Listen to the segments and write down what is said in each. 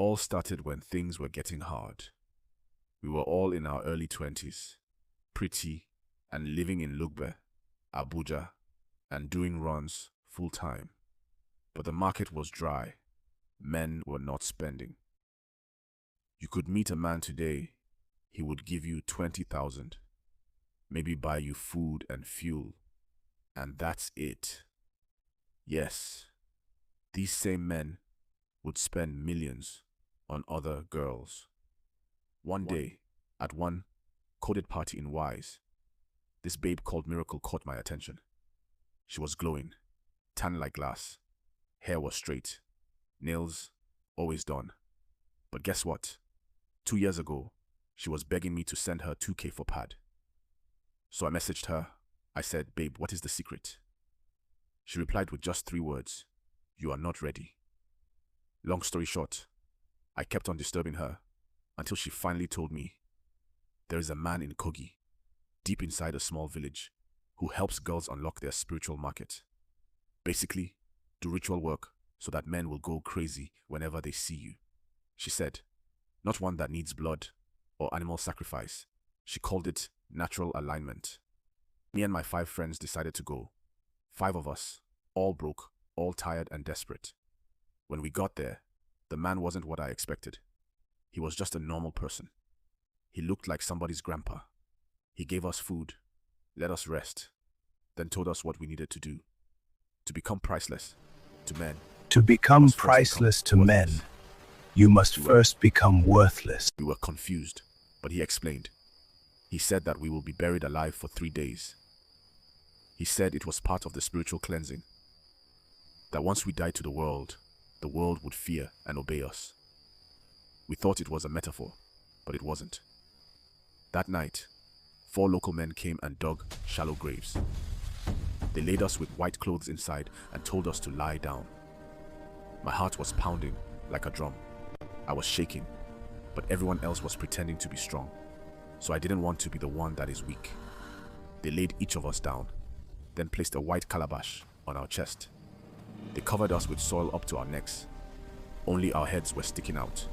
all started when things were getting hard. We were all in our early 20s, pretty, and living in Lugbe, Abuja, and doing runs full-time. But the market was dry. Men were not spending. You could meet a man today, he would give you 20,000, maybe buy you food and fuel, and that's it. Yes, these same men would spend millions on other girls. One day, at one coded party in Wise, this babe called Miracle caught my attention. She was glowing, tan like glass, hair was straight, nails always done. But guess what? 2 years ago, she was begging me to send her 2K for pad. So I messaged her. I said, babe, what is the secret? She replied with just 3 words, you are not ready. Long story short, I kept on disturbing her until she finally told me, there is a man in Kogi, deep inside a small village, who helps girls unlock their spiritual market. Basically, do ritual work so that men will go crazy whenever they see you. She said, not one that needs blood or animal sacrifice. She called it natural alignment. Me and my 5 friends decided to go. 5 of us, all broke, all tired and desperate. When we got there, the man wasn't what I expected. He was just a normal person. He looked like somebody's grandpa. He gave us food, let us rest, then told us what we needed to do. To become priceless to men. To become priceless to men, you must first become worthless. We were confused, but he explained. He said that we will be buried alive for 3 days. He said it was part of the spiritual cleansing. That once we died to the world would fear and obey us. We thought it was a metaphor, but it wasn't. That night, 4 local men came and dug shallow graves. They laid us with white clothes inside and told us to lie down. My heart was pounding like a drum. I was shaking, but everyone else was pretending to be strong. So I didn't want to be the one that is weak. They laid each of us down, then placed a white calabash on our chest. They covered us with soil up to our necks. Only our heads were sticking out.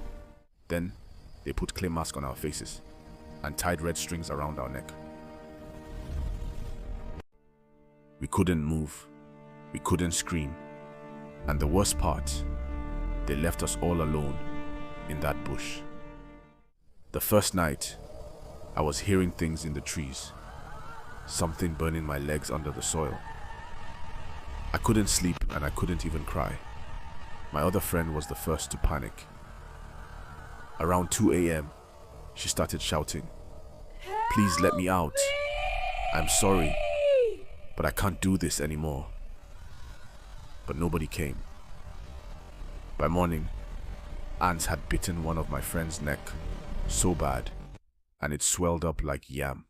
Then they put clay mask on our faces and tied red strings around our neck. We couldn't move. We couldn't scream. And the worst part, they left us all alone in that bush. The first night, I was hearing things in the trees. Something burning my legs under the soil. I couldn't sleep and I couldn't even cry. My other friend was the first to panic. Around 2 a.m., she started shouting, "Please let me out. I'm sorry, but I can't do this anymore." But nobody came. By morning, ants had bitten one of my friend's neck so bad, and it swelled up like yam.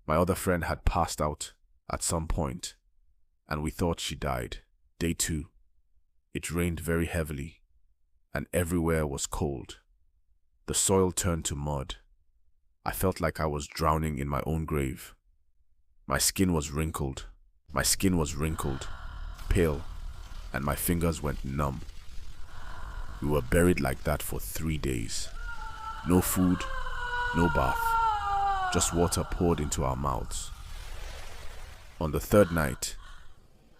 My other friend had passed out at some point, and we thought she died. Day 2, it rained very heavily, and everywhere was cold. The soil turned to mud. I felt like I was drowning in my own grave. My skin was wrinkled, pale, and my fingers went numb. We were buried like that for 3 days. No food, no bath, just water poured into our mouths. On the 3rd night,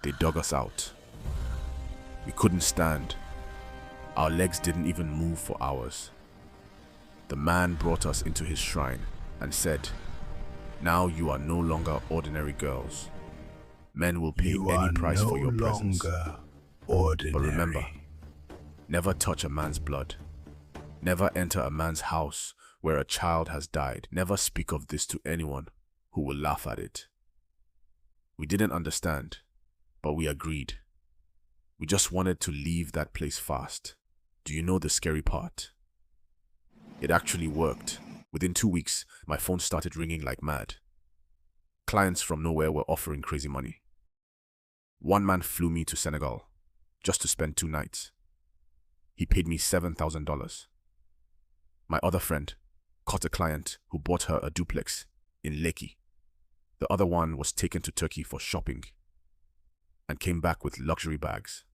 they dug us out. We couldn't stand. Our legs didn't even move for hours. The man brought us into his shrine and said, "Now you are no longer ordinary girls. Men will pay any price for your presence. But remember, never touch a man's blood. Never enter a man's house where a child has died. Never speak of this to anyone who will laugh at it." We didn't understand, but we agreed. We just wanted to leave that place fast. Do you know the scary part? It actually worked. Within 2 weeks, my phone started ringing like mad. Clients from nowhere were offering crazy money. One man flew me to Senegal just to spend 2 nights. He paid me $7,000. My other friend caught a client who bought her a duplex in Lekki. The other one was taken to Turkey for shopping and came back with luxury bags.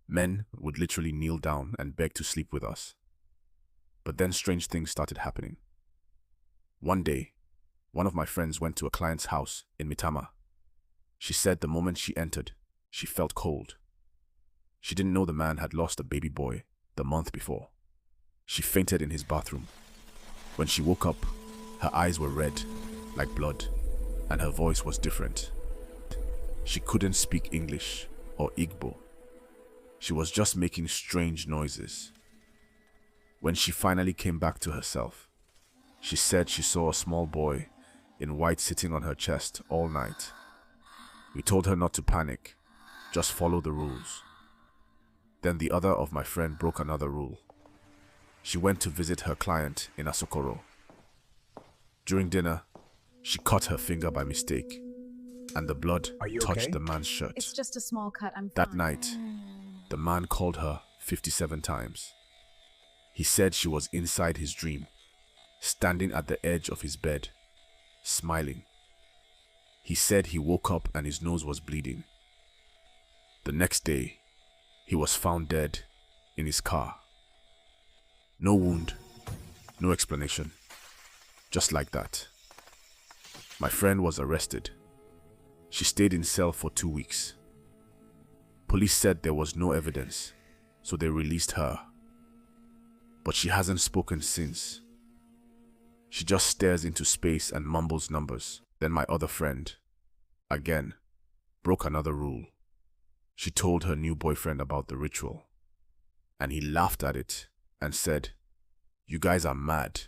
Men would literally kneel down and beg to sleep with us. But then strange things started happening. One day, one of my friends went to a client's house in Mitama. She said the moment she entered, she felt cold. She didn't know the man had lost a baby boy the month before. She fainted in his bathroom. When she woke up, her eyes were red, like blood, and her voice was different. She couldn't speak English or Igbo. She was just making strange noises. When she finally came back to herself, she said she saw a small boy in white sitting on her chest all night. We told her not to panic, just follow the rules. Then the other of my friend broke another rule. She went to visit her client in Asokoro. During dinner, she cut her finger by mistake, and the blood touched the man's shirt. It's just a small cut, I'm fine. That night, the man called her 57 times. He said she was inside his dream, standing at the edge of his bed, smiling. He said he woke up and his nose was bleeding. The next day, he was found dead in his car. No wound, no explanation. Just like that. My friend was arrested. She stayed in cell for 2 weeks. Police said there was no evidence, so they released her. But she hasn't spoken since. She just stares into space and mumbles numbers. Then my other friend, again, broke another rule. She told her new boyfriend about the ritual, and he laughed at it and said, "You guys are mad."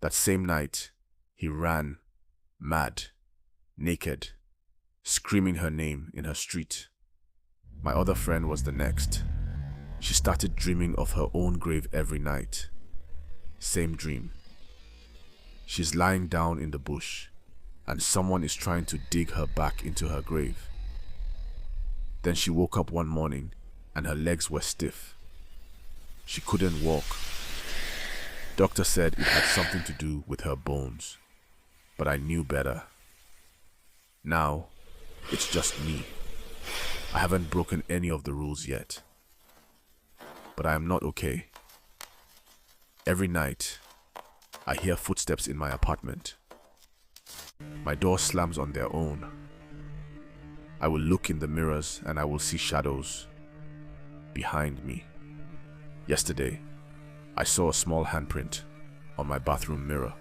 That same night, he ran, mad, naked, screaming her name in her street. My other friend was the next. She started dreaming of her own grave every night. Same dream. She's lying down in the bush, and someone is trying to dig her back into her grave. Then she woke up one morning, and her legs were stiff. She couldn't walk. Doctor said it had something to do with her bones, but I knew better. Now, it's just me. I haven't broken any of the rules yet, but I am not okay. Every night, I hear footsteps in my apartment. My door slams on their own. I will look in the mirrors and I will see shadows behind me. Yesterday, I saw a small handprint on my bathroom mirror.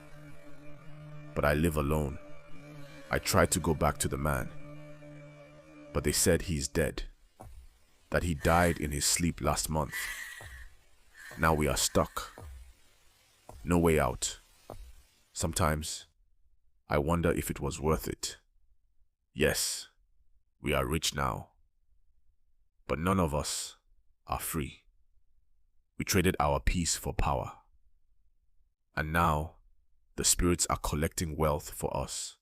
But I live alone. I tried to go back to the man, but they said he's dead, that he died in his sleep last month. Now we are stuck. No way out. Sometimes, I wonder if it was worth it. Yes, we are rich now, but none of us are free. We traded our peace for power. And now, the spirits are collecting wealth for us.